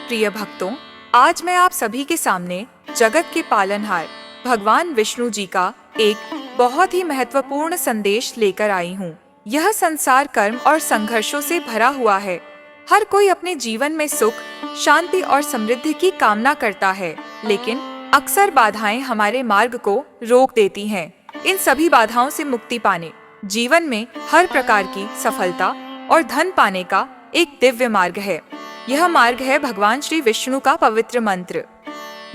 प्रिय भक्तों, आज मैं आप सभी के सामने जगत के पालनहार भगवान विष्णु जी का एक बहुत ही महत्वपूर्ण संदेश लेकर आई हूँ। यह संसार कर्म और संघर्षों से भरा हुआ है। हर कोई अपने जीवन में सुख, शांति और समृद्धि की कामना करता है, लेकिन अक्सर बाधाएं हमारे मार्ग को रोक देती हैं। इन सभी बाधाओं से मुक्ति पाने जीवन में हर प्रकार की सफलता और धन पाने का एक दिव्य मार्ग है। यह मार्ग है भगवान श्री विष्णु का पवित्र मंत्र।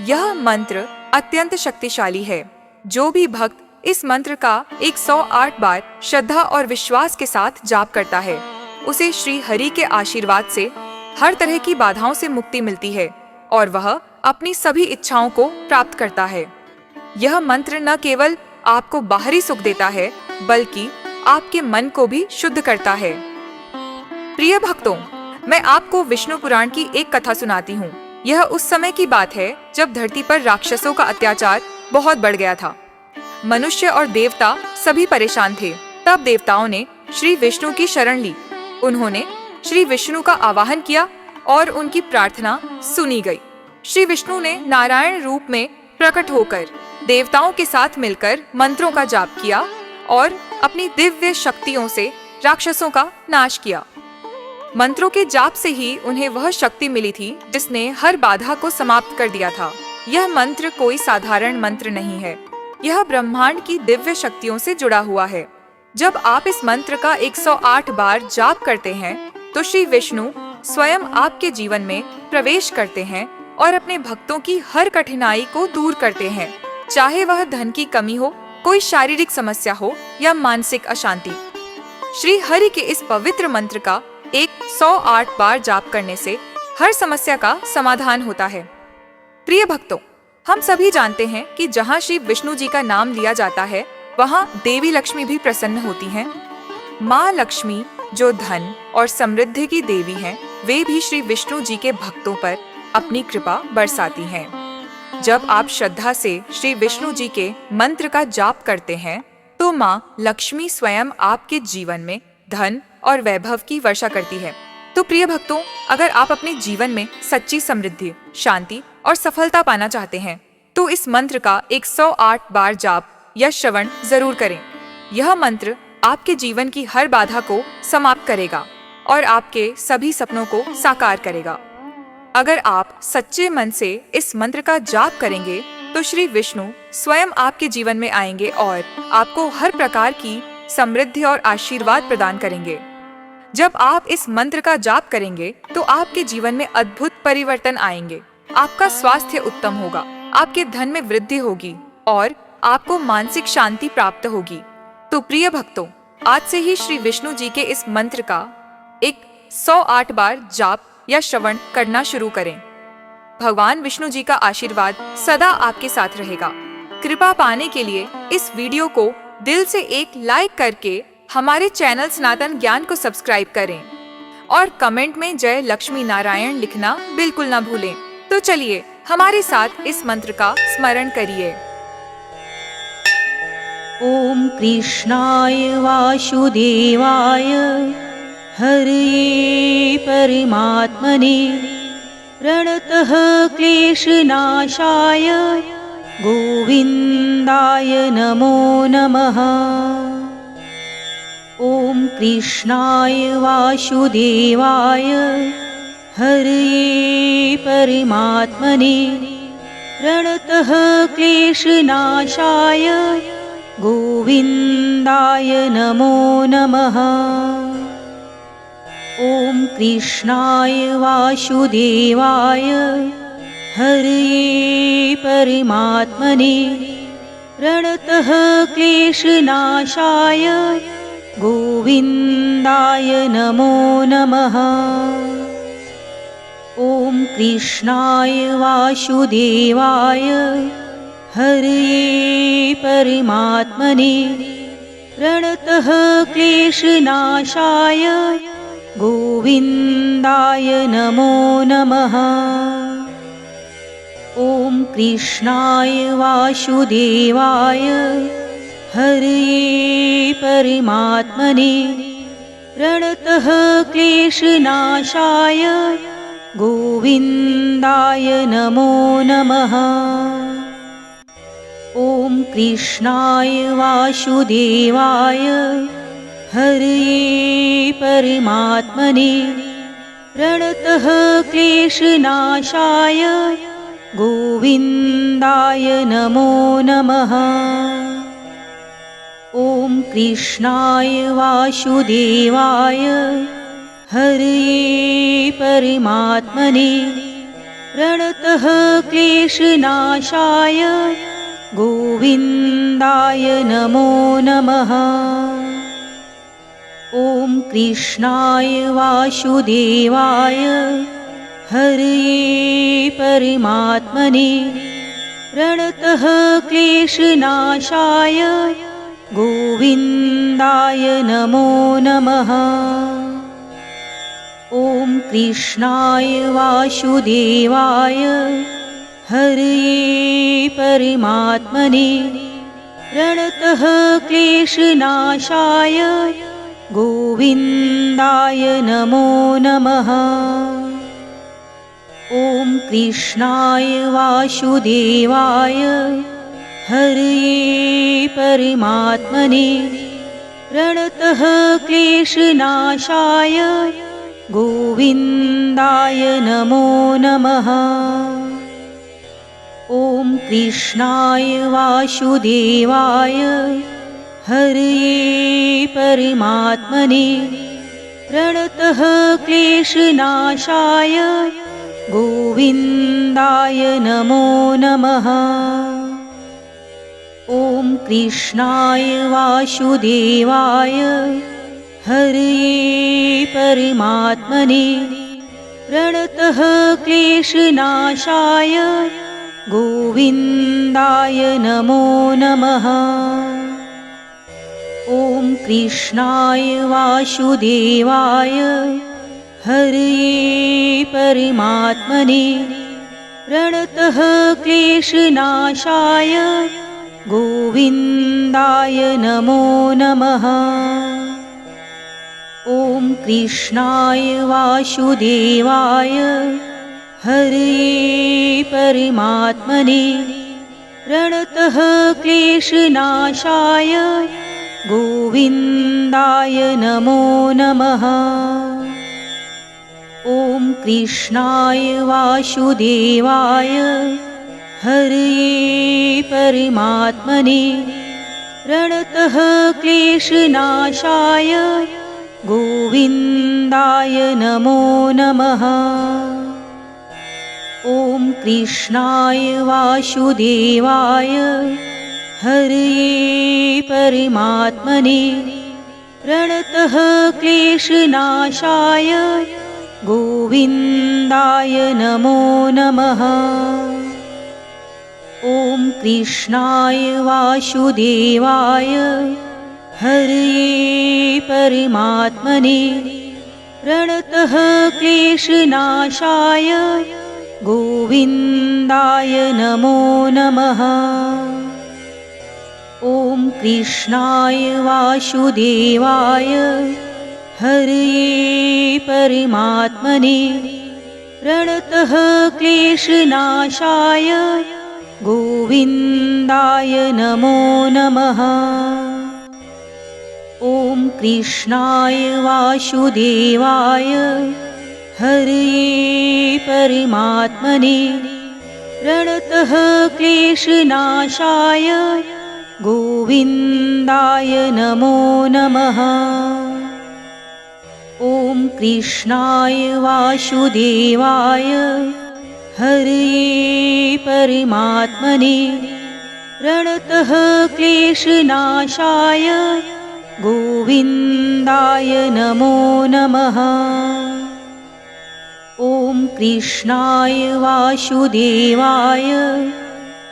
यह मंत्र अत्यंत शक्तिशाली है। जो भी भक्त इस मंत्र का 108 बार श्रद्धा और विश्वास के साथ जाप करता है, उसे श्री हरि के आशीर्वाद से हर तरह की बाधाओं से मुक्ति मिलती है और वह अपनी सभी इच्छाओं को प्राप्त करता है। यह मंत्र न केवल आपको बाहरी सुख देता है, बल्कि आपके मन को भी शुद्ध करता है। प्रिय भक्तों, मैं आपको विष्णु पुराण की एक कथा सुनाती हूँ। यह उस समय की बात है जब धरती पर राक्षसों का अत्याचार बहुत बढ़ गया था। मनुष्य और देवता सभी परेशान थे। तब देवताओं ने श्री विष्णु की शरण ली। उन्होंने श्री विष्णु का आवाहन किया और उनकी प्रार्थना सुनी गई। श्री विष्णु ने नारायण रूप में प्रकट होकर देवताओं के साथ मिलकर मंत्रों का जाप किया और अपनी दिव्य शक्तियों से राक्षसों का नाश किया। मंत्रों के जाप से ही उन्हें वह शक्ति मिली थी जिसने हर बाधा को समाप्त कर दिया था। यह मंत्र कोई साधारण मंत्र नहीं है। यह ब्रह्मांड की दिव्य शक्तियों से जुड़ा हुआ है। जब आप इस मंत्र का 108 बार जाप करते हैं, तो श्री विष्णु स्वयं आपके जीवन में प्रवेश करते हैं और अपने भक्तों की हर कठिनाई को दूर करते हैं, चाहे वह धन की कमी हो, कोई शारीरिक समस्या हो या मानसिक अशांति। श्री हरि के इस पवित्र मंत्र का 108 बार जाप करने से हर समस्या का समाधान होता है। प्रिय भक्तों, हम सभी जानते हैं कि जहाँ श्री विष्णु जी का नाम लिया जाता है, वहाँ देवी लक्ष्मी भी प्रसन्न होती हैं। माँ लक्ष्मी, जो धन और समृद्धि की देवी हैं, वे भी श्री विष्णु जी के भक्तों पर अपनी कृपा बरसाती हैं। जब आप श्रद्धा से श्री विष्णु जी के मंत्र का जाप करते हैं, तो माँ लक्ष्मी स्वयं आपके जीवन में धन और वैभव की वर्षा करती है। तो प्रिय भक्तों, अगर आप अपने जीवन में सच्ची समृद्धि, शांति और सफलता पाना चाहते हैं, तो इस मंत्र का 108 बार जाप या श्रवण जरूर करें। यह मंत्र आपके जीवन की हर बाधा को समाप्त करेगा और आपके सभी सपनों को साकार करेगा। अगर आप सच्चे मन से इस मंत्र का जाप करेंगे, तो श्री विष्णु स्वयं आपके जीवन में आएंगे और आपको हर प्रकार की समृद्धि और आशीर्वाद प्रदान करेंगे। जब आप इस मंत्र का जाप करेंगे, तो आपके जीवन में अद्भुत परिवर्तन आएंगे। आपका स्वास्थ्य उत्तम होगा, आपके धन में वृद्धि होगी और आपको मानसिक शांति प्राप्त होगी। तो प्रिय भक्तों, आज से ही श्री विष्णु जी के इस मंत्र का 108 बार जाप या श्रवण करना शुरू करें। भगवान विष्णु जी का आशीर्वाद सदा आपके साथ रहेगा। कृपा पाने के लिए इस वीडियो को दिल से एक लाइक करके हमारे चैनल सनातन ज्ञान को सब्सक्राइब करें और कमेंट में जय लक्ष्मी नारायण लिखना बिल्कुल ना भूलें। तो चलिए हमारे साथ इस मंत्र का स्मरण करिए। ओम कृष्णाय वासुदेवाय हरये परमात्मने प्रणतः क्लेशनाशाय गोविन्दाय नमो नमः। ओम कृष्णाय वासुदेवाय हरये परमात्मने प्रणतः क्लेशनाशाय गोविन्दाय नमो नमः। ओम कृष्णाय वासुदेवाय हरये परमात्मने प्रणतः क्लेशनाशाय गोविन्दाय नमो नमः। ओम कृष्णाय वासुदेवाय हरये परमात्मने प्रणतः क्लेशनाशाय गोविन्दाय नमो नमः। ओम कृष्णाय वासुदेवाय हरये परमात्मने प्रणतः क्लेशनाशाय गोविन्दाय नमो नमः। ॐ कृष्णाय वासुदेवाय हरये परमात्मने प्रणतः क्लेशनाशाय गोविन्दाय नमो नमः। ॐ कृष्णाय वासुदेवाय हरये परमात्मने प्रणतः क्लेशनाशाय गोविन्दाय नमो नमः। ॐ कृष्णाय वासुदेवाय हरये परमात्मने प्रणतः क्लेशनाशाय गोविन्दाय नमो नमः। ॐ कृष्णाय वासुदेवाय हरये परमात्मने प्रणतः क्लेशनाशाय गोविन्दाय नमो नमः। ॐ कृष्णाय वासुदेवाय हरये परमात्मने प्रणतः क्लेशनाशाय गोविन्दाय नमो नमः। ॐ कृष्णाय वासुदेवाय हरये परमात्मने प्रणतः क्लेशनाशाय गोविन्दाय नमो नमः। ॐ कृष्णाय वासुदेवाय हरये परमात्मने प्रणतः क्लेशनाशाय गोविन्दाय नमो नमः। ॐ कृष्णाय वासुदेवाय हरये परमात्मने प्रणतः क्लेशनाशाय गोविन्दाय नमो नमः। ॐ कृष्णाय वासुदेवाय हरये परमात्मने प्रणतः क्लेशनाशाय गोविन्दाय नमो नमः। ॐ कृष्णाय वासुदेवाय हरये परमात्मने प्रणतः क्लेशनाशाय गोविन्दाय नमो नमः। ॐ कृष्णाय वासुदेवाय हरये परमात्मने प्रणतः क्लेशनाशाय गोविन्दाय नमो नमः। ॐ कृष्णाय वासुदेवाय हरये परमात्मने प्रणतः क्लेशनाशाय गोविन्दाय नमो नमः। ॐ कृष्णाय वासुदेवाय हरये परमात्मने प्रणतः क्लेशनाशाय गोविन्दाय नमो नमः। ॐ कृष्णाय वासुदेवाय हरये परमात्मने प्रणतः क्लेशनाशाय गोविन्दाय नमो नमः। ॐ कृष्णाय वासुदेवाय हरये परमात्मने प्रणतः क्लेशनाशाय गोविन्दाय नमो नमः। ॐ कृष्णाय वासुदेवाय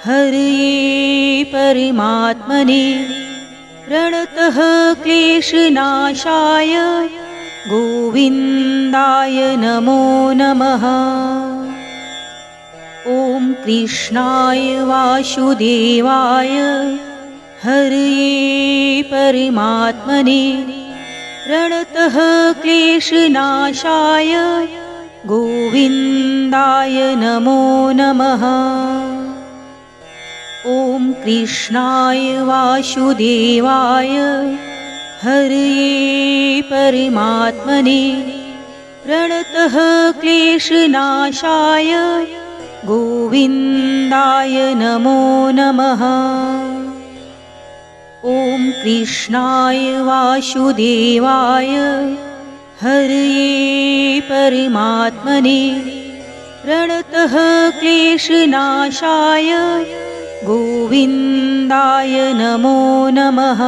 हरये परमात्मने प्रणतः क्लेशनाशाय गोविन्दाय नमो नमः। ॐ कृष्णाय वासुदेवाय हरये परमात्मने प्रणतः क्लेशनाशाय गोविन्दाय नमो नमः। ॐ कृष्णाय वासुदेवाय हरये परमात्मने प्रणतः क्लेशनाशाय गोविन्दाय नमो नमः। ॐ कृष्णाय वासुदेवाय हरये परमात्मने प्रणतः क्लेशनाशाय गोविन्दाय नमो नमः।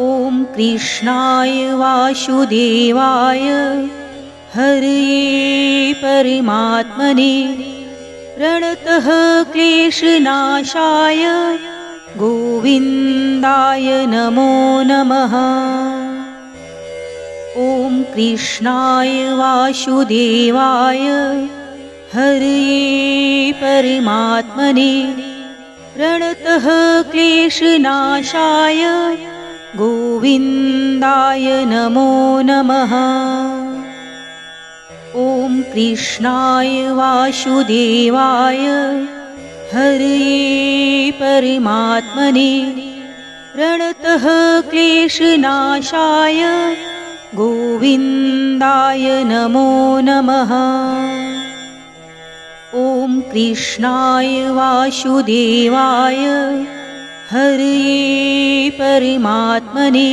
ॐ कृष्णाय वासुदेवाय हरये परमात्मने प्रणतः क्लेशनाशाय गोविन्दाय नमो नमः। ॐ कृष्णाय वासुदेवाय हरये परमात्मने प्रणतः क्लेशनाशाय गोविन्दाय नमो नमः। ॐ कृष्णाय वासुदेवाय हरये परमात्मने प्रणतः क्लेशनाशाय गोविन्दाय नमो नमः। ॐ कृष्णाय वासुदेवाय हरये परमात्मने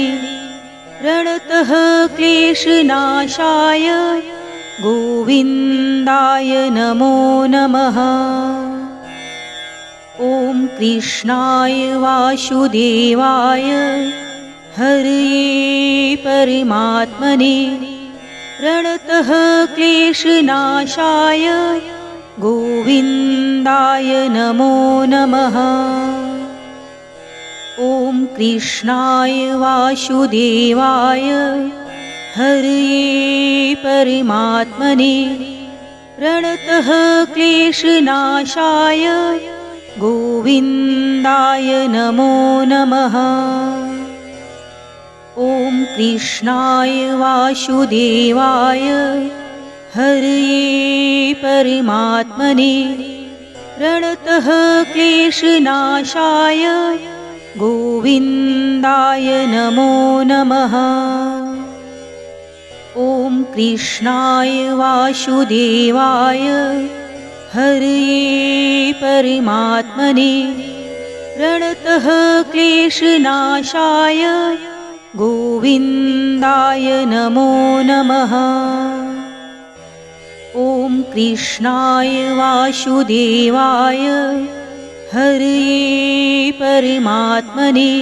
प्रणतः क्लेशनाशाय गोविन्दाय नमो नमः। ॐ कृष्णाय वासुदेवाय हरये परमात्मने प्रणतः क्लेशनाशाय गोविन्दाय नमो नमः। ॐ कृष्णाय वासुदेवाय हरये परमात्मने प्रणतः क्लेशनाशाय गोविन्दाय नमो नमः। ॐ कृष्णाय वासुदेवाय हरये परमात्मने प्रणतः क्लेशनाशाय गोविन्दाय नमो नमः। ॐ कृष्णाय वासुदेवाय हरये परमात्मने प्रणतः क्लेशनाशाय गोविन्दाय नमो नमः। ॐ कृष्णाय वासुदेवाय हरये परमात्मने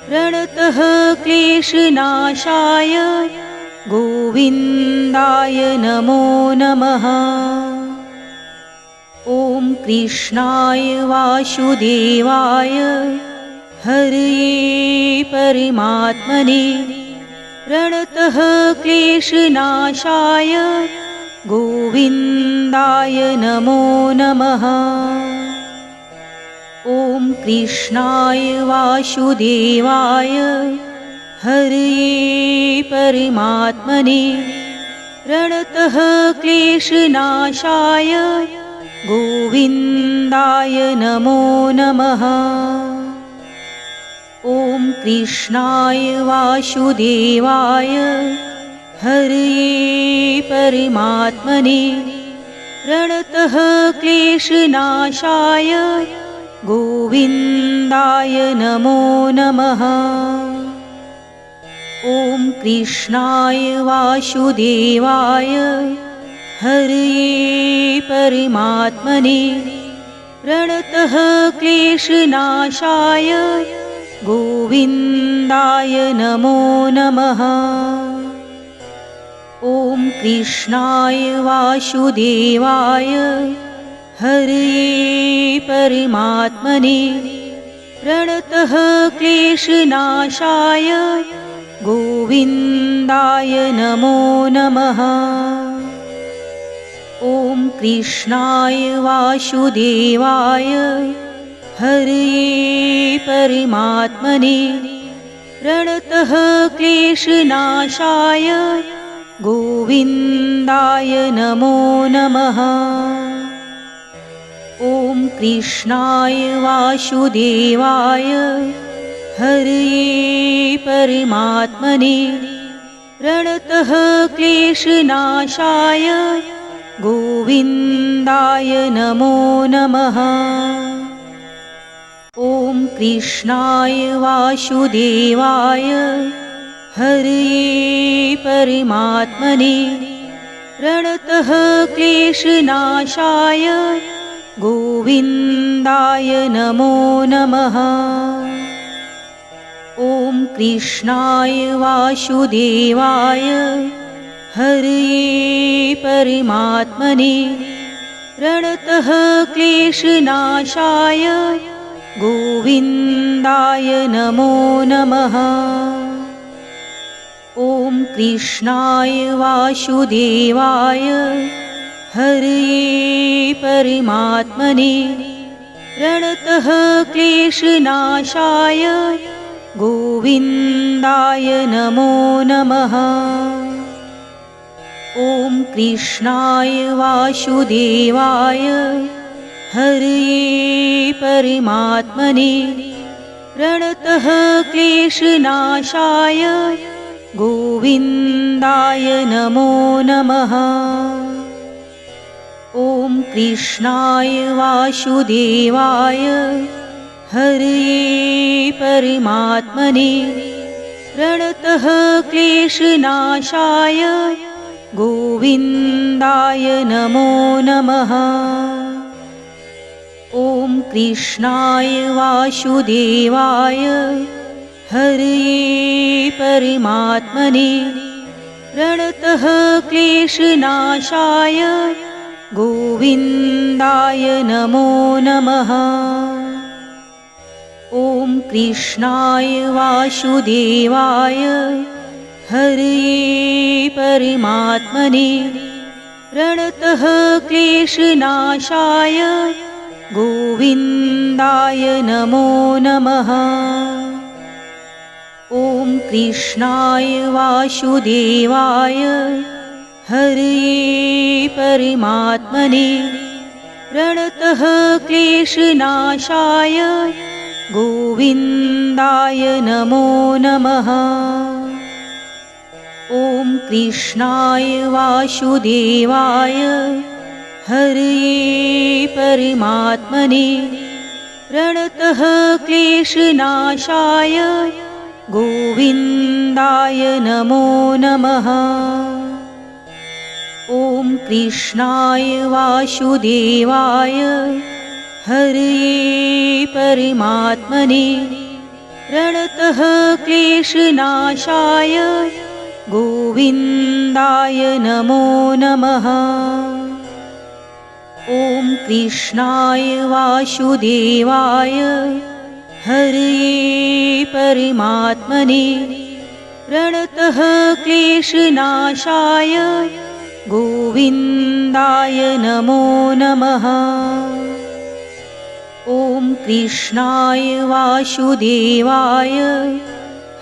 प्रणतः क्लेशनाशाय गोविन्दाय नमो नमः। ॐ कृष्णाय वासुदेवाय हरये परमात्मने प्रणतः क्लेशनाशाय गोविन्दाय नमो नमः। ॐ कृष्णाय वासुदेवाय हरये परमात्मने प्रणतः क्लेशनाशाय गोविन्दाय नमो नमः। ॐ कृष्णाय वासुदेवाय हरये परमात्मने प्रणतः क्लेशनाशाय गोविन्दाय नमो नमः। ॐ कृष्णाय वासुदेवाय हरये परमात्मने प्रणतः क्लेशनाशाय गोविन्दाय नमो नमः। ॐ कृष्णाय वासुदेवाय हरये परमात्मने प्रणतः क्लेशनाशाय गोविन्दाय नमो नमः। ॐ कृष्णाय वासुदेवाय हरये परमात्मने प्रणतः क्लेशनाशाय गोविन्दाय नमो नमः। ॐ कृष्णाय वासुदेवाय हरये परमात्मने प्रणतः क्लेशनाशाय गोविन्दाय नमो नमः। ॐ कृष्णाय वासुदेवाय हरये परमात्मने प्रणतः क्लेशनाशाय गोविन्दाय नमो नमः। ॐ कृष्णाय वासुदेवाय हरये परमात्मने प्रणतः क्लेशनाशाय गोविन्दाय नमो नमः। ॐ कृष्णाय वासुदेवाय हरये परमात्मने प्रणतः क्लेशनाशाय गोविन्दाय नमो नमः। ॐ कृष्णाय वासुदेवाय हरये परमात्मने प्रणतः क्लेशनाशाय गोविन्दाय नमो नमः। ॐ कृष्णाय वासुदेवाय हरये परमात्मने प्रणतः क्लेशनाशाय गोविन्दाय नमो नमः। ॐ कृष्णाय वासुदेवाय हरये परमात्मने प्रणतः क्लेशनाशाय गोविन्दाय नमो नमः। ॐ कृष्णाय वासुदेवाय हरये परमात्मने प्रणतः क्लेशनाशाय गोविन्दाय नमो नमः। ॐ कृष्णाय वासुदेवाय हरये परमात्मने प्रणतः क्लेशनाशाय गोविन्दाय नमो नमः। ॐ कृष्णाय वासुदेवाय हरये परमात्मने प्रणतः क्लेशनाशाय गोविन्दाय नमो नमः। ॐ कृष्णाय वासुदेवाय हरये परमात्मने प्रणतः क्लेशनाशाय गोविन्दाय नमो नमः। ॐ कृष्णाय वासुदेवाय हरये परमात्मने प्रणतः क्लेशनाशाय गोविन्दाय नमो नमः। ॐ कृष्णाय वासुदेवाय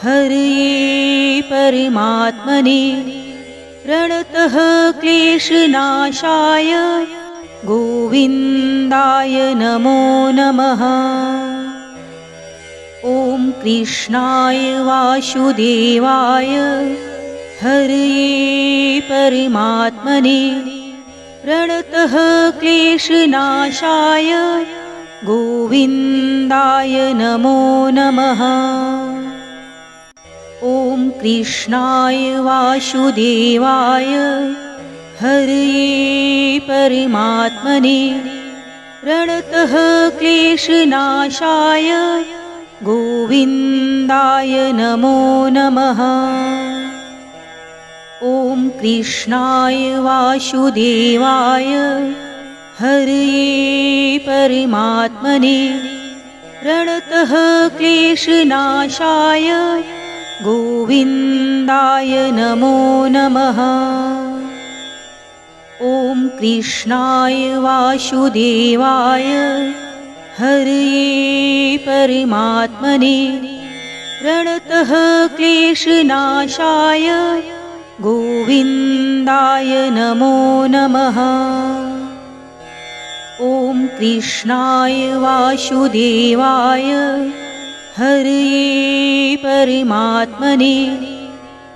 हरये परमात्मने प्रणतः क्लेशनाशाय गोविन्दाय नमो नमः। ॐ कृष्णाय वासुदेवाय हरये परमात्मने प्रणतः क्लेशनाशाय गोविन्दाय नमो नमः। ॐ कृष्णाय वासुदेवाय हरये परमात्मने प्रणतः क्लेशनाशाय गोविन्दाय नमो नमः। ॐ कृष्णाय वासुदेवाय हरये परमात्मने प्रणतः क्लेशनाशाय गोविन्दाय नमो नमः। ॐ कृष्णाय वासुदेवाय हरये परमात्मने प्रणतः क्लेशनाशाय गोविन्दाय गोविन्दाय नमो नमः। ॐ कृष्णाय वासुदेवाय हरये परमात्मने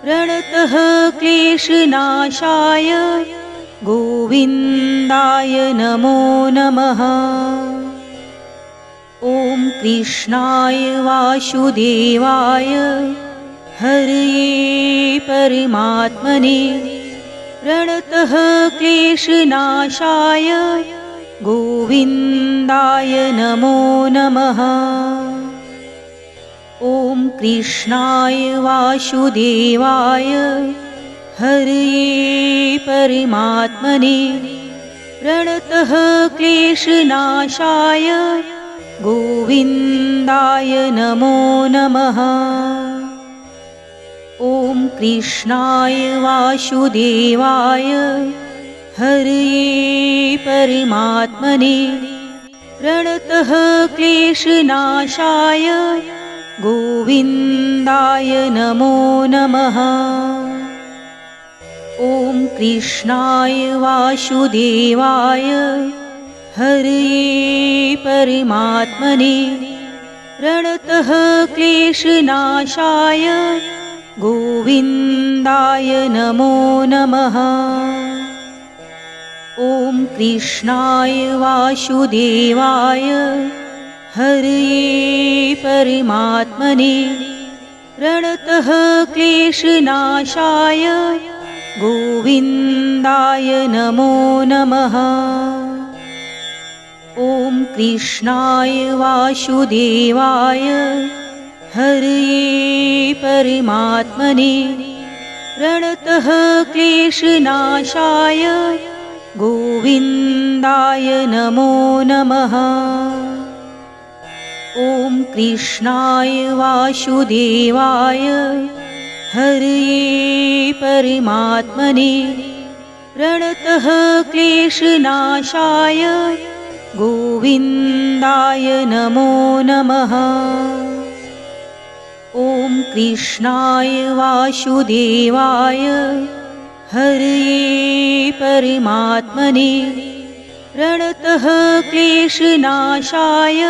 प्रणतः क्लेशनाशाय गोविन्दाय नमो नमः। ॐ कृष्णाय वासुदेवाय हरये परमात्मने प्रणतः क्लेशनाशाय गोविन्दाय नमो नमः। ॐ कृष्णाय वासुदेवाय हरये परमात्मने प्रणतः क्लेशनाशाय गोविन्दाय नमो नमः। ॐ कृष्णाय वासुदेवाय हरये परमात्मने प्रणतः क्लेशनाशाय गोविन्दाय नमो नमः। ॐ कृष्णाय वासुदेवाय हरये परमात्मने प्रणतः क्लेशनाशाय गोविन्दाय नमो नमः। ॐ कृष्णाय वासुदेवाय हरये परमात्मने प्रणतः क्लेशनाशाय गोविन्दाय नमो नमः। ॐ कृष्णाय वासुदेवाय हरये परमात्मने प्रणतः क्लेशनाशाय गोविन्दाय नमो नमः। ॐ कृष्णाय वासुदेवाय हरये परमात्मने प्रणतः क्लेशनाशाय गोविन्दाय नमो नमः। ॐ कृष्णाय वासुदेवाय हरये परमात्मने प्रणतः क्लेशनाशाय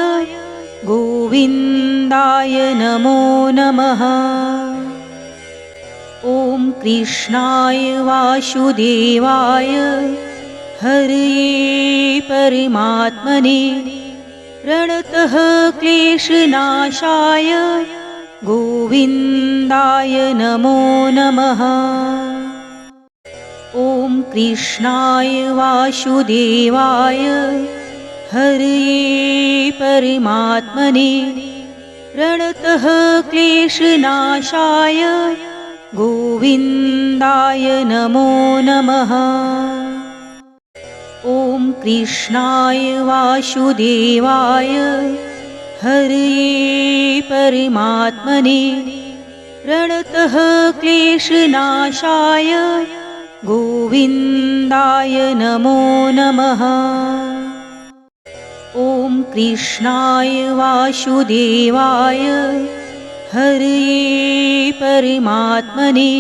गोविन्दाय नमो नमः। ॐ कृष्णाय वासुदेवाय हरये परमात्मने प्रणतः क्लेशनाशाय गोविन्दाय नमो नमः। ॐ कृष्णाय वासुदेवाय हरये परमात्मने प्रणतः क्लेशनाशाय गोविन्दाय नमो नमः। ॐ कृष्णाय वासुदेवाय हरये परमात्मने प्रणतः क्लेशनाशाय गोविन्दाय नमो नमः। ॐ कृष्णाय वासुदेवाय हरये परमात्मने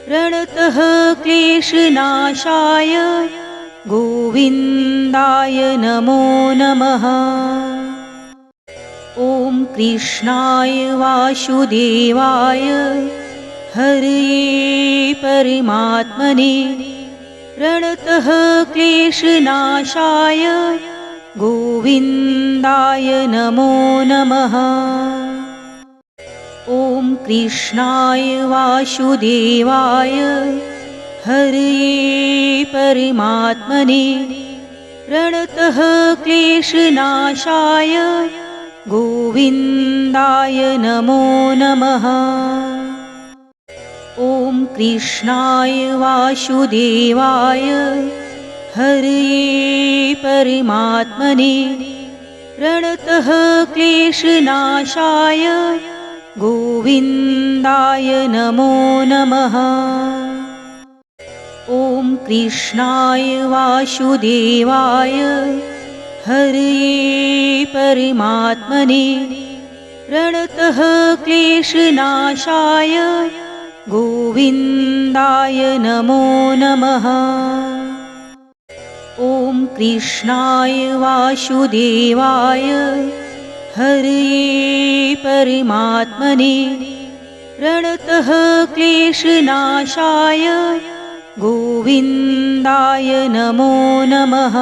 प्रणतः क्लेशनाशाय गोविन्दाय नमो नमः। ॐ कृष्णाय वासुदेवाय हरये परमात्मने प्रणतः क्लेशनाशाय गोविन्दाय नमो नमः। ॐ कृष्णाय वासुदेवाय हरये परमात्मने प्रणतः क्लेशनाशाय गोविन्दाय नमो नमः। ॐ कृष्णाय वासुदेवाय हरये परमात्मने प्रणतः क्लेशनाशाय गोविन्दाय नमो नमः। ॐ कृष्णाय वासुदेवाय हरये परमात्मने प्रणतः क्लेशनाशाय गोविन्दाय नमो नमः। ॐ कृष्णाय वासुदेवाय हरये परमात्मने प्रणतः क्लेशनाशाय गोविन्दाय नमो नमः।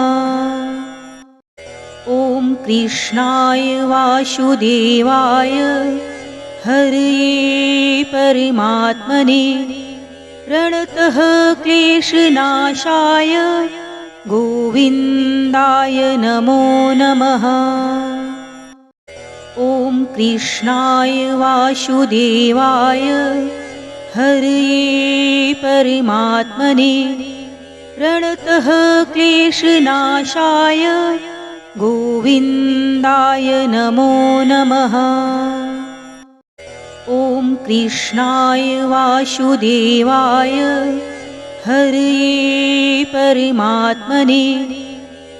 ॐ कृष्णाय वासुदेवाय हरये परमात्मने प्रणतः क्लेशनाशाय गोविन्दाय नमो नमः। ॐ कृष्णाय वासुदेवाय हरये परमात्मने प्रणतः क्लेशनाशाय गोविन्दाय नमो नमः। ॐ कृष्णाय वासुदेवाय हरये परमात्मने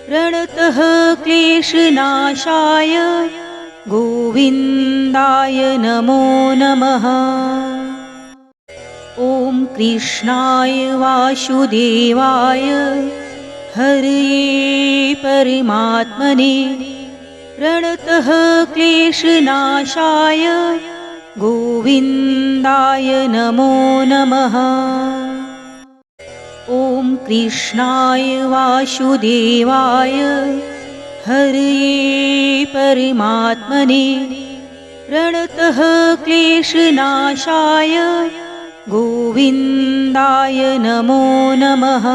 प्रणतः क्लेशनाशाय गोविन्दाय नमो नमः। ॐ कृष्णाय वासुदेवाय हरये परमात्मने प्रणतः क्लेशनाशाय गोविन्दाय नमो नमः। ॐ कृष्णाय वासुदेवाय हरये परमात्मने प्रणतः क्लेशनाशाय गोविन्दाय नमो नमः।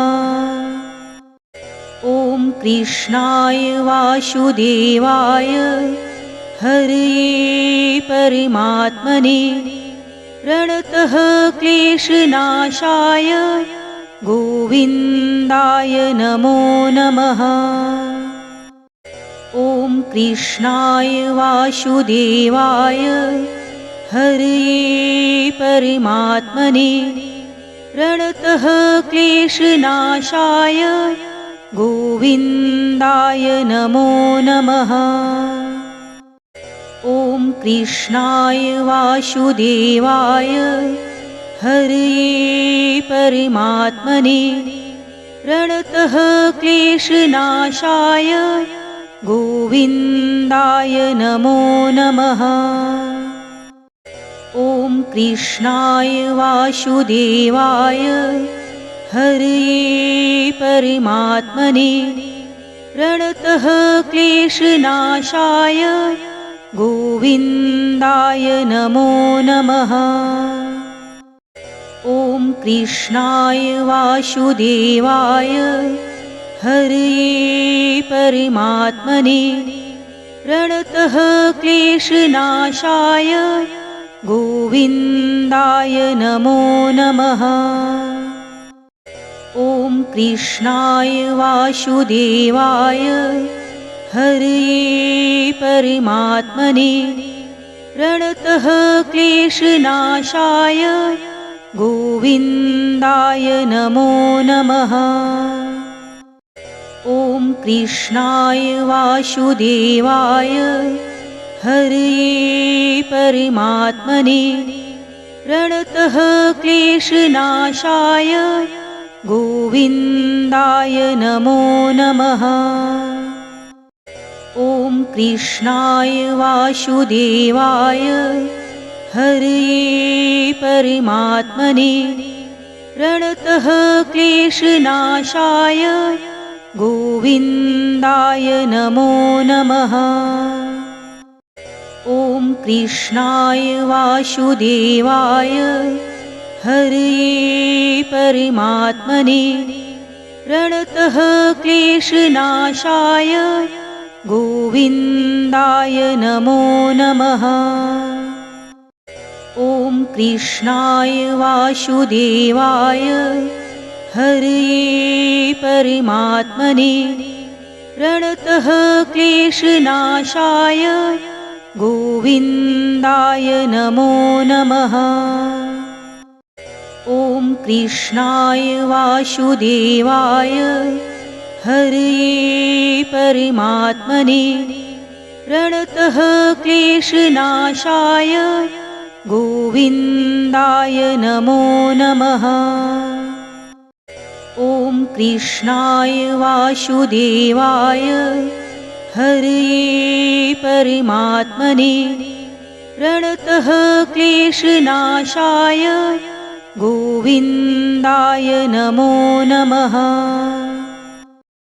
ॐ कृष्णाय वासुदेवाय हरये परमात्मने प्रणतः क्लेशनाशाय गोविन्दाय नमो नमः। ॐ कृष्णाय वासुदेवाय हरये परमात्मने प्रणतः क्लेशनाशाय गोविन्दाय नमो नमः। ॐ कृष्णाय वासुदेवाय हरये परमात्मने प्रणतः क्लेशनाशाय गोविन्दाय नमो नमः। ॐ कृष्णाय वासुदेवाय हरये परमात्मने प्रणतः क्लेशनाशाय गोविन्दाय नमो नमः। ॐ कृष्णाय वासुदेवाय हरये परमात्मने प्रणतः क्लेशनाशाय गोविन्दाय नमो नमः। ॐ कृष्णाय वासुदेवाय हरये परमात्मने प्रणतः क्लेशनाशाय गोविन्दाय नमो नमः। ॐ कृष्णाय वासुदेवाय हरये परमात्मने प्रणतः क्लेशनाशाय गोविन्दाय नमो नमः। ॐ कृष्णाय वासुदेवाय हरये परमात्मने प्रणतः क्लेशनाशाय गोविन्दाय नमो नमः। ॐ कृष्णाय वासुदेवाय हरये परमात्मने प्रणतः क्लेशनाशाय गोविन्दाय नमो नमः। ॐ कृष्णाय वासुदेवाय हरये परमात्मने प्रणतः क्लेशनाशाय गोविन्दाय नमो नमः। ॐ कृष्णाय वासुदेवाय हरये परमात्मने प्रणतः क्लेशनाशाय गोविन्दाय नमो नमः। ॐ कृष्णाय वासुदेवाय हरये परमात्मने प्रणतः क्लेशनाशाय गोविन्दाय नमो नमः।